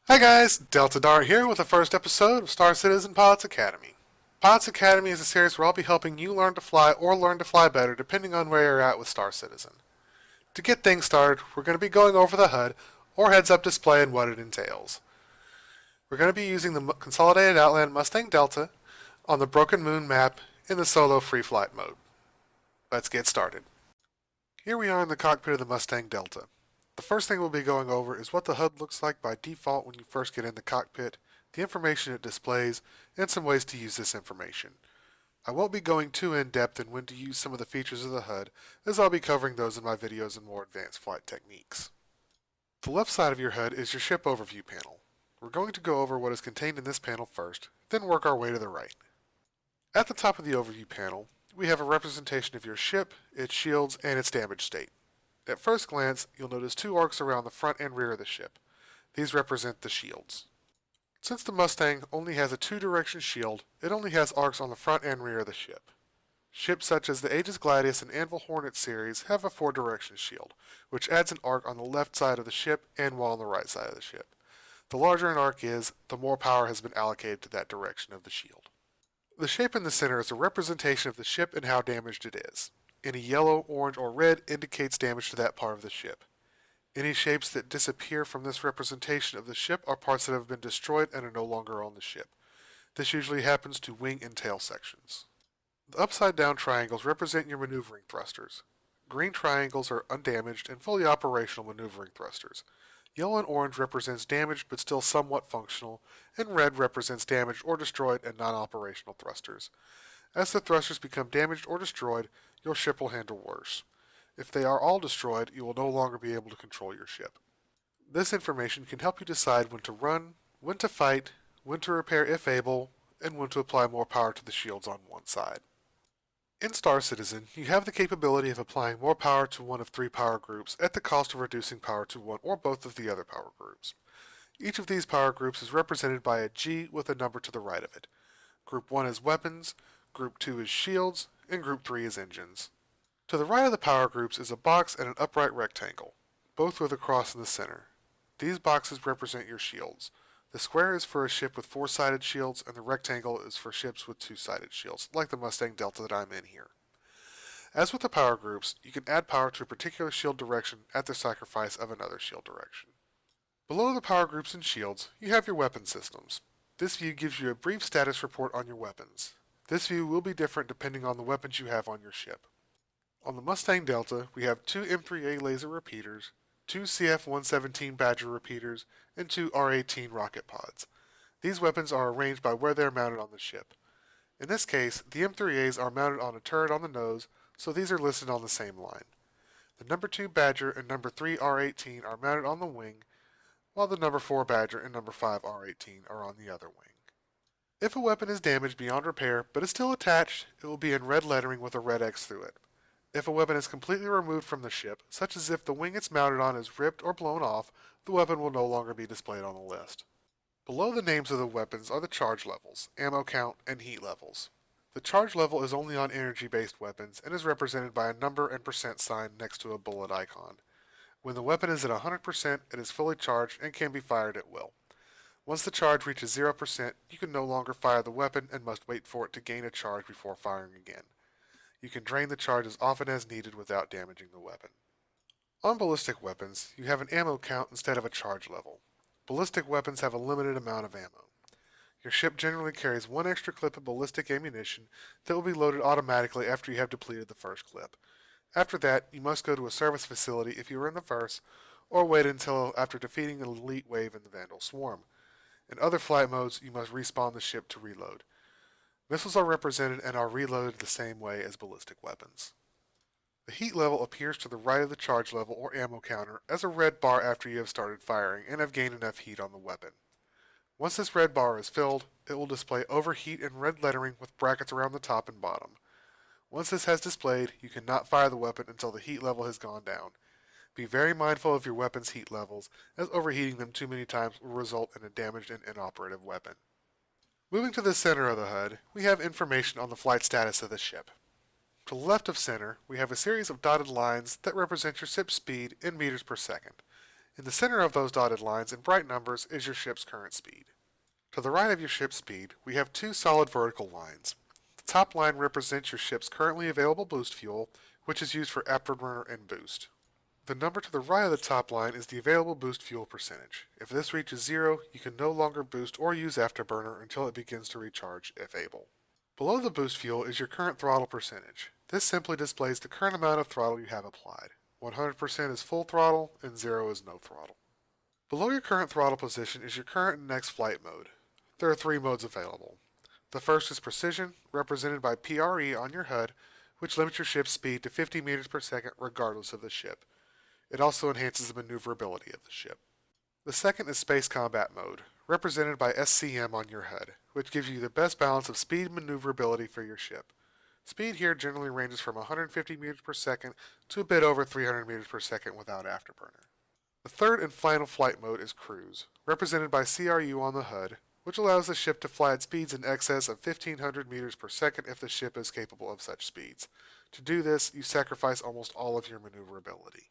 Hi guys, Delta Dart here with the first episode of Star Citizen Pilots Academy. Pilots Academy is a series where I'll be helping you learn to fly or learn to fly better depending on where you're at with Star Citizen. To get things started, we're going to be going over the HUD or heads-up display and what it entails. We're going to be using the Consolidated Outland Mustang Delta on the Broken Moon map in the solo free flight mode. Let's get started. Here we are in the cockpit of the Mustang Delta. The first thing we'll be going over is what the HUD looks like by default when you first get in the cockpit, the information it displays, and some ways to use this information. I won't be going too in-depth in when to use some of the features of the HUD, as I'll be covering those in my videos on more advanced flight techniques. The left side of your HUD is your ship overview panel. We're going to go over what is contained in this panel first, then work our way to the right. At the top of the overview panel, we have a representation of your ship, its shields, and its damage state. At first glance, you'll notice two arcs around the front and rear of the ship. These represent the shields. Since the Mustang only has a two-direction shield, it only has arcs on the front and rear of the ship. Ships such as the Aegis Gladius and Anvil Hornet series have a four-direction shield, which adds an arc on the left side of the ship and one on the right side of the ship. The larger an arc is, the more power has been allocated to that direction of the shield. The shape in the center is a representation of the ship and how damaged it is. Any yellow, orange, or red indicates damage to that part of the ship. Any shapes that disappear from this representation of the ship are parts that have been destroyed and are no longer on the ship. This usually happens to wing and tail sections. The upside-down triangles represent your maneuvering thrusters. Green triangles are undamaged and fully operational maneuvering thrusters. Yellow and orange represents damaged but still somewhat functional, and red represents damaged or destroyed and non-operational thrusters. As the thrusters become damaged or destroyed, your ship will handle worse. If they are all destroyed, you will no longer be able to control your ship. This information can help you decide when to run, when to fight, when to repair if able, and when to apply more power to the shields on one side. In Star Citizen, you have the capability of applying more power to one of three power groups at the cost of reducing power to one or both of the other power groups. Each of these power groups is represented by a G with a number to the right of it. Group 1 is weapons, Group 2 is shields, and Group 3 is engines. To the right of the power groups is a box and an upright rectangle, both with a cross in the center. These boxes represent your shields. The square is for a ship with four-sided shields, and the rectangle is for ships with two-sided shields, like the Mustang Delta that I'm in here. As with the power groups, you can add power to a particular shield direction at the sacrifice of another shield direction. Below the power groups and shields, you have your weapon systems. This view gives you a brief status report on your weapons. This view will be different depending on the weapons you have on your ship. On the Mustang Delta, we have two M3A laser repeaters, two CF-117 Badger repeaters, and two R-18 rocket pods. These weapons are arranged by where they are mounted on the ship. In this case, the M3As are mounted on a turret on the nose, so these are listed on the same line. The number 2 Badger and number 3 R-18 are mounted on the wing, while the number 4 Badger and number 5 R-18 are on the other wing. If a weapon is damaged beyond repair but is still attached, it will be in red lettering with a red X through it. If a weapon is completely removed from the ship, such as if the wing it's mounted on is ripped or blown off, the weapon will no longer be displayed on the list. Below the names of the weapons are the charge levels, ammo count, and heat levels. The charge level is only on energy-based weapons and is represented by a number and percent sign next to a bullet icon. When the weapon is at 100%, it is fully charged and can be fired at will. Once the charge reaches 0%, you can no longer fire the weapon and must wait for it to gain a charge before firing again. You can drain the charge as often as needed without damaging the weapon. On ballistic weapons, you have an ammo count instead of a charge level. Ballistic weapons have a limited amount of ammo. Your ship generally carries one extra clip of ballistic ammunition that will be loaded automatically after you have depleted the first clip. After that, you must go to a service facility if you are in the first, or wait until after defeating an elite wave in the Vandal Swarm. In other flight modes, you must respawn the ship to reload. Missiles are represented and are reloaded the same way as ballistic weapons. The heat level appears to the right of the charge level or ammo counter as a red bar after you have started firing and have gained enough heat on the weapon. Once this red bar is filled, it will display overheat in red lettering with brackets around the top and bottom. Once this has displayed, you cannot fire the weapon until the heat level has gone down. Be very mindful of your weapon's heat levels, as overheating them too many times will result in a damaged and inoperative weapon. Moving to the center of the HUD, we have information on the flight status of the ship. To the left of center, we have a series of dotted lines that represent your ship's speed in meters per second. In the center of those dotted lines in bright numbers is your ship's current speed. To the right of your ship's speed, we have two solid vertical lines. The top line represents your ship's currently available boost fuel, which is used for afterburner and boost. The number to the right of the top line is the available boost fuel percentage. If this reaches 0, you can no longer boost or use afterburner until it begins to recharge if able. Below the boost fuel is your current throttle percentage. This simply displays the current amount of throttle you have applied. 100% is full throttle and 0 is no throttle. Below your current throttle position is your current and next flight mode. There are three modes available. The first is precision, represented by PRE on your HUD, which limits your ship's speed to 50 meters per second regardless of the ship. It also enhances the maneuverability of the ship. The second is Space Combat Mode, represented by SCM on your HUD, which gives you the best balance of speed and maneuverability for your ship. Speed here generally ranges from 150 meters per second to a bit over 300 meters per second without afterburner. The third and final flight mode is Cruise, represented by CRU on the HUD, which allows the ship to fly at speeds in excess of 1500 meters per second if the ship is capable of such speeds. To do this, you sacrifice almost all of your maneuverability.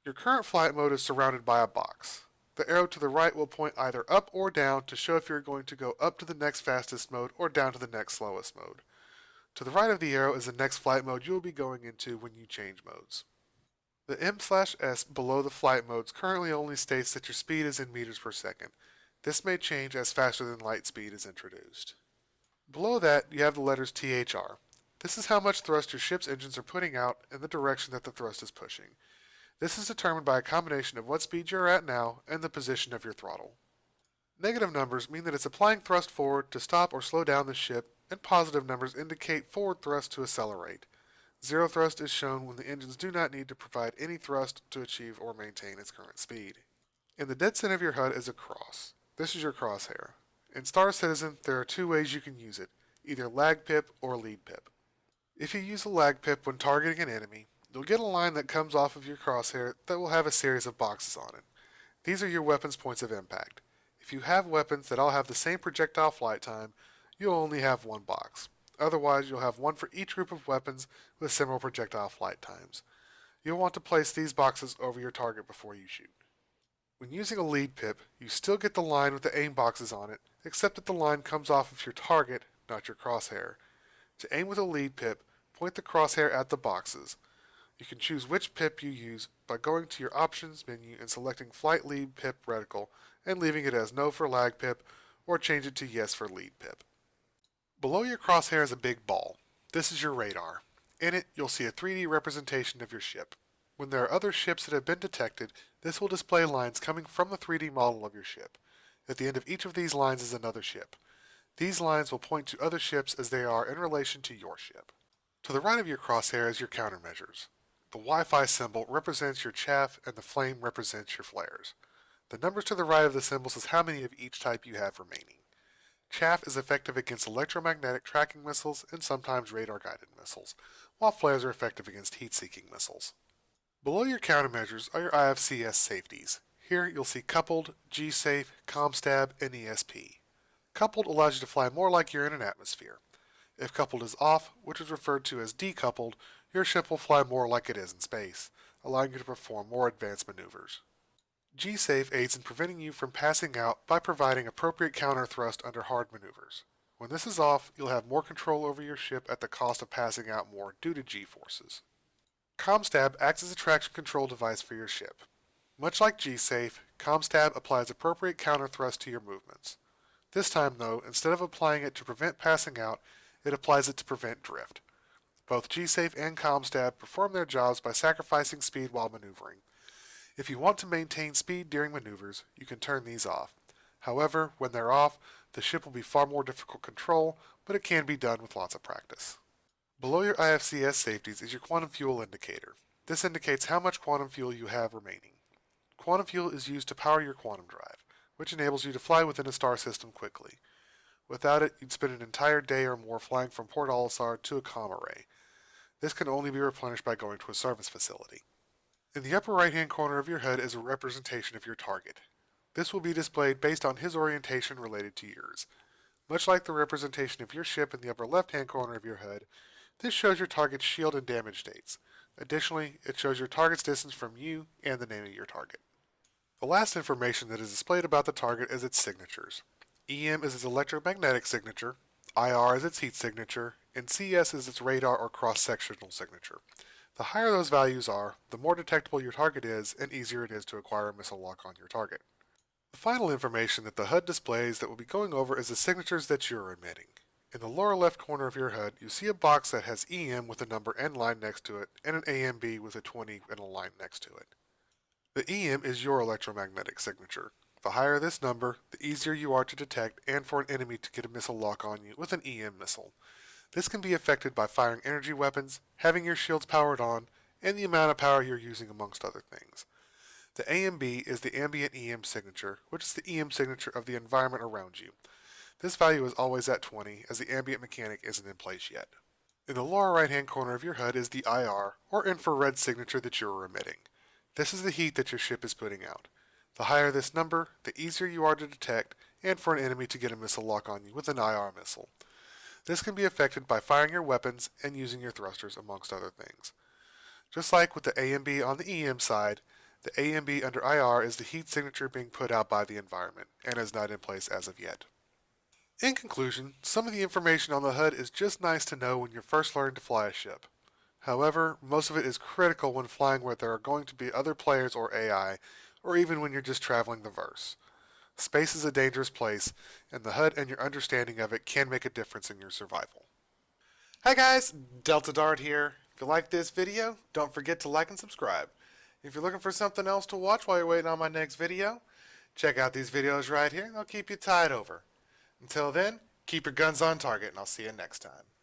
Your current flight mode is surrounded by a box. The arrow to the right will point either up or down to show if you're going to go up to the next fastest mode or down to the next slowest mode. To the right of the arrow is the next flight mode you will be going into when you change modes. The M/S below the flight modes currently only states that your speed is in meters per second. This may change as faster than light speed is introduced. Below that, you have the letters THR. This is how much thrust your ship's engines are putting out in the direction that the thrust is pushing. This is determined by a combination of what speed you're at now and the position of your throttle. Negative numbers mean that it's applying thrust forward to stop or slow down the ship, and positive numbers indicate forward thrust to accelerate. Zero thrust is shown when the engines do not need to provide any thrust to achieve or maintain its current speed. In the dead center of your HUD is a cross. This is your crosshair. In Star Citizen, there are two ways you can use it, either lag pip or lead pip. If you use a lag pip when targeting an enemy, you'll get a line that comes off of your crosshair that will have a series of boxes on it. These are your weapons' points of impact. If you have weapons that all have the same projectile flight time, you'll only have one box. Otherwise, you'll have one for each group of weapons with similar projectile flight times. You'll want to place these boxes over your target before you shoot. When using a lead pip, you still get the line with the aim boxes on it, except that the line comes off of your target, not your crosshair. To aim with a lead pip, point the crosshair at the boxes. You can choose which pip you use by going to your options menu and selecting Flight Lead Pip Reticle and leaving it as No for lag pip or change it to Yes for lead pip. Below your crosshair is a big ball. This is your radar. In it, you'll see a 3D representation of your ship. When there are other ships that have been detected, this will display lines coming from the 3D model of your ship. At the end of each of these lines is another ship. These lines will point to other ships as they are in relation to your ship. To the right of your crosshair is your countermeasures. The Wi-Fi symbol represents your chaff and the flame represents your flares. The numbers to the right of the symbols is how many of each type you have remaining. Chaff is effective against electromagnetic tracking missiles and sometimes radar-guided missiles, while flares are effective against heat-seeking missiles. Below your countermeasures are your IFCS safeties. Here you'll see coupled, G-safe, ComStab, and ESP. Coupled allows you to fly more like you're in an atmosphere. If coupled is off, which is referred to as decoupled, your ship will fly more like it is in space, allowing you to perform more advanced maneuvers. G-safe aids in preventing you from passing out by providing appropriate counter thrust under hard maneuvers. When this is off, you'll have more control over your ship at the cost of passing out more due to G-forces. ComStab acts as a traction control device for your ship. Much like G-safe, ComStab applies appropriate counter thrust to your movements. This time, though, instead of applying it to prevent passing out, it applies it to prevent drift. Both G-safe and ComStab perform their jobs by sacrificing speed while maneuvering. If you want to maintain speed during maneuvers, you can turn these off. However, when they're off, the ship will be far more difficult to control, but it can be done with lots of practice. Below your IFCS safeties is your quantum fuel indicator. This indicates how much quantum fuel you have remaining. Quantum fuel is used to power your quantum drive, which enables you to fly within a star system quickly. Without it, you'd spend an entire day or more flying from Port Olisar to a comm array. This can only be replenished by going to a service facility. In the upper right-hand corner of your HUD is a representation of your target. This will be displayed based on his orientation related to yours. Much like the representation of your ship in the upper left-hand corner of your HUD, this shows your target's shield and damage states. Additionally, it shows your target's distance from you and the name of your target. The last information that is displayed about the target is its signatures. EM is its electromagnetic signature, IR is its heat signature, and CS is its radar or cross-sectional signature. The higher those values are, the more detectable your target is and easier it is to acquire a missile lock on your target. The final information that the HUD displays that we'll be going over is the signatures that you're emitting. In the lower left corner of your HUD, you see a box that has EM with a number and line next to it, and an AMB with a 20 and a line next to it. The EM is your electromagnetic signature. The higher this number, the easier you are to detect and for an enemy to get a missile lock on you with an EM missile. This can be affected by firing energy weapons, having your shields powered on, and the amount of power you're using amongst other things. The AMB is the ambient EM signature, which is the EM signature of the environment around you. This value is always at 20, as the ambient mechanic isn't in place yet. In the lower right hand corner of your HUD is the IR, or infrared signature that you're emitting. This is the heat that your ship is putting out. The higher this number, the easier you are to detect and for an enemy to get a missile lock on you with an IR missile. This can be affected by firing your weapons and using your thrusters amongst other things. Just like with the AMB on the EM side, the AMB under IR is the heat signature being put out by the environment and is not in place as of yet. In conclusion, some of the information on the HUD is just nice to know when you're first learning to fly a ship. However, most of it is critical when flying where there are going to be other players or AI, or even when you're just traveling the verse. Space is a dangerous place, and the HUD and your understanding of it can make a difference in your survival. Hi guys, Delta Dart here. If you like this video, don't forget to like and subscribe. If you're looking for something else to watch while you're waiting on my next video, check out these videos right here. They'll keep you tied over. Until then, keep your guns on target, and I'll see you next time.